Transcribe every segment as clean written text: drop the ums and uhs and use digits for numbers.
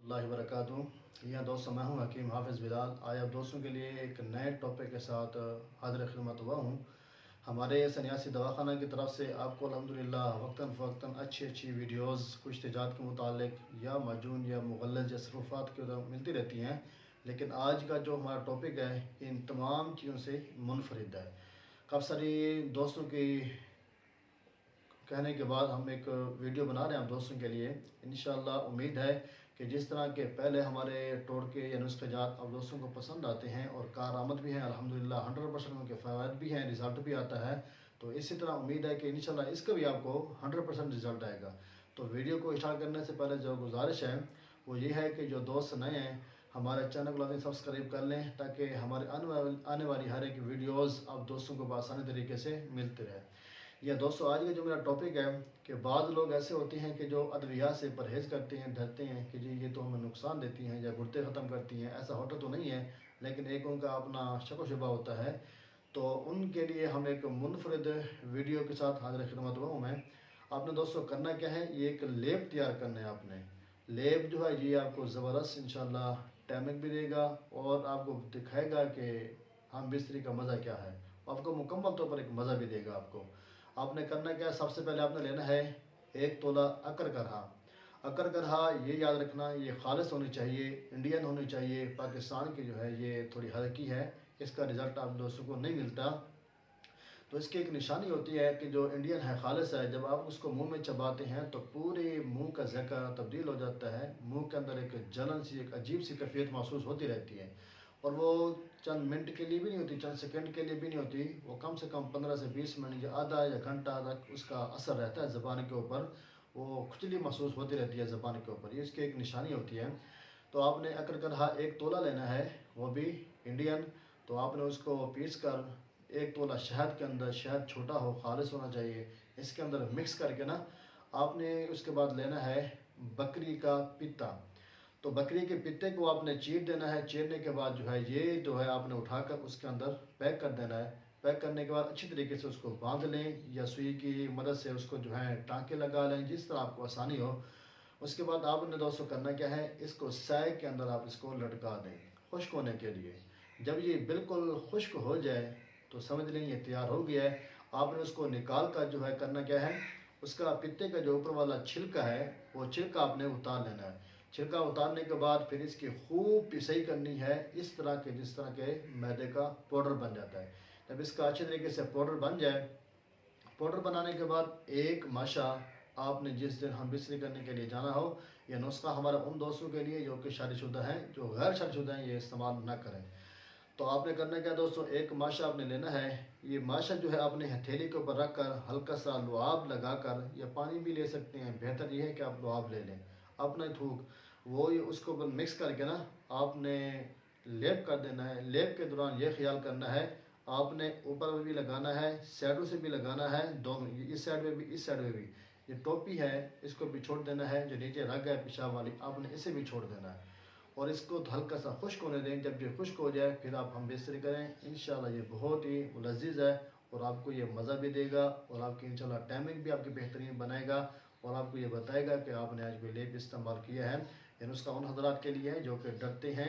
अल्लाह वरकातुहू। यहाँ दोस्तों मैं हूँ हकीम हाफिज़ बिलाल। आज आप दोस्तों के लिए एक नए टॉपिक के साथ हाज़िर खिदमत हुआ हूँ। हमारे सन्यासी दवाखाना की तरफ से आपको अल्हम्दुलिल्लाह वक्तन फ़वक्तन अच्छी वीडियोज़ कुछ तेजात के मुतालिक या माजून या मुग़ल्लज़ या सरूफ़ात की तरफ मिलती रहती हैं। लेकिन आज का जो हमारा टॉपिक है इन तमाम चीज़ों से मुनफरिद है। काफ़ी सारी दोस्तों की कहने के बाद हम एक वीडियो बना रहे हैं आप दोस्तों के लिए। इंशाअल्लाह उम्मीद है कि जिस तरह के पहले हमारे टोटके या नुस्ख़ाजात आप दोस्तों को पसंद आते हैं और कारआमद भी हैं अल्हम्दुलिल्लाह, 100% उनके फ़वाइद भी हैं, रिज़ल्ट भी आता है। तो इसी तरह उम्मीद है कि इंशाअल्लाह इसका भी आपको 100% रिज़ल्ट आएगा। तो वीडियो को स्टार्ट करने से पहले जो गुजारिश है वो ये है कि जो दोस्त नए हैं हमारे चैनल को लाज़मी सब्सक्राइब कर लें, ताकि हमारे आने वाली हर एक वीडियोज़ आप दोस्तों को आसानी तरीके से मिलते रहे। या दोस्तों आज का जो मेरा टॉपिक है कि बाद लोग ऐसे होते हैं कि जो अद्वियात से परहेज़ करते हैं, डरते हैं कि जी ये तो हमें नुकसान देती हैं या गुर्दे ख़त्म करती हैं। ऐसा होता तो नहीं है, लेकिन एक उनका अपना शक व शुबा होता है। तो उनके लिए हम एक मुनफरिद वीडियो के साथ हाज़िर खिदमत हुआ हूँ मैं। आपने दोस्तों करना क्या है, ये एक लेप तैयार करना है आपने। लेप जो है ये आपको ज़बरदस्त इंशाल्लाह टैनिक भी देगा और आपको दिखाएगा कि हम बिस्तरी का मज़ा क्या है। आपको मुकम्मल तौर पर एक मज़ा भी देगा आपको। आपने करना क्या है, सबसे पहले आपने लेना है 1 तोला अकर करहा। अकर करहा ये याद रखना, ये खालिस होनी चाहिए, इंडियन होनी चाहिए। पाकिस्तान की जो है ये थोड़ी हल्की है, इसका रिज़ल्ट आप दोस्तों को नहीं मिलता। तो इसकी एक निशानी होती है कि जो इंडियन है खालिस है, जब आप उसको मुंह में चबाते हैं तो पूरे मुंह का ज़ायका तब्दील हो जाता है। मुंह के अंदर एक जलन सी, एक अजीब सी कैफियत महसूस होती रहती है। और वो चंद मिनट के लिए भी नहीं होती, चंद सेकंड के लिए भी नहीं होती, वो कम से कम 15 से 20 मिनट या आधा या घंटा तक उसका असर रहता है ज़बान के ऊपर। वो खुजली महसूस होती रहती है ज़बान के ऊपर, ये इसकी एक निशानी होती है। तो आपने अकर करहा 1 तोला लेना है, वो भी इंडियन। तो आपने उसको पीस कर 1 तोला शहद के अंदर, शहद छोटा हो, खालिस होना चाहिए, इसके अंदर मिक्स करके ना आपने उसके बाद लेना है बकरी का पित्ता। तो बकरी के पित्ते को आपने चीर देना है। चीरने के बाद जो है ये जो है आपने उठाकर उसके अंदर पैक कर देना है। पैक करने के बाद अच्छी तरीके से उसको बांध लें या सुई की मदद से उसको जो है टाँके लगा लें, जिस तरह आपको आसानी हो। उसके बाद आपने दोस्तों करना क्या है, इसको साए के अंदर आप इसको लटका दें खुश्क होने के लिए। जब ये बिल्कुल खुश्क हो जाए तो समझ लें ये तैयार हो गया है। आपने उसको निकाल कर जो है करना क्या है, उसका पित्ते का जो ऊपर वाला छिलका है वो छिलका आपने उतार लेना है। छिलका उतारने के बाद फिर इसकी खूब पिसाई करनी है, इस तरह के जिस तरह के मैदे का पाउडर बन जाता है। जब इसका अच्छे तरीके से पाउडर बन जाए, पाउडर बनाने के बाद एक माशा आपने जिस दिन हम बिस्तरी करने के लिए जाना हो, यह नुस्खा हमारा उन दोस्तों के लिए जो कि शादीशुदा हैं, जो गैर शादीशुदा हैं ये इस्तेमाल ना करें। तो आपने करना क्या दोस्तों, एक माशा आपने लेना है। ये माशा जो है आपने हथेली के ऊपर रख कर हल्का सा लुआब लगाकर, या पानी भी ले सकते हैं, बेहतर ये है कि आप लुआब ले लें अपना थूक, वो ये उसको मिक्स करके ना आपने लेप कर देना है। लेप के दौरान ये ख्याल करना है आपने ऊपर में भी लगाना है, साइडों से भी लगाना है, दोनों, इस साइड में भी इस साइड में भी। ये टोपी है इसको भी छोड़ देना है, जो नीचे रग है पेशाब वाली आपने इसे भी छोड़ देना है। और इसको हल्का सा खुश्क होने दें। जब ये खुश्क हो जाए फिर आप हम बिस्तरी करें। इंशाल्लाह ये बहुत ही लजीज है और आपको ये मज़ा भी देगा और आपकी इंशाल्लाह टाइमिंग भी आपकी बेहतरीन बनाएगा। और आपको ये बताएगा कि आपने आज कोई लेप इस्तेमाल किया है। यानी उसका उन हजरात के लिए है जो कि डरते हैं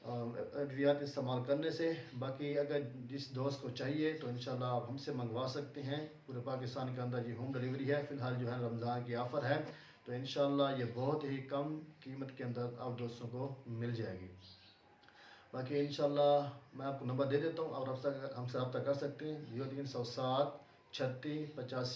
अद्वियात इस्तेमाल करने से। बाकी अगर जिस दोस्त को चाहिए तो इंशाल्लाह आप हमसे मंगवा सकते हैं। पूरे पाकिस्तान के अंदर ये होम डिलीवरी है। फ़िलहाल जो है रमज़ान की ऑफ़र है, तो इंशाल्लाह ये बहुत ही कम कीमत के अंदर आप दोस्तों को मिल जाएगी। बाकी इंशाल्लाह मैं आपको नंबर दे देता हूँ, आप हमसे रब्ता कर सकते हैं। 0307 36 85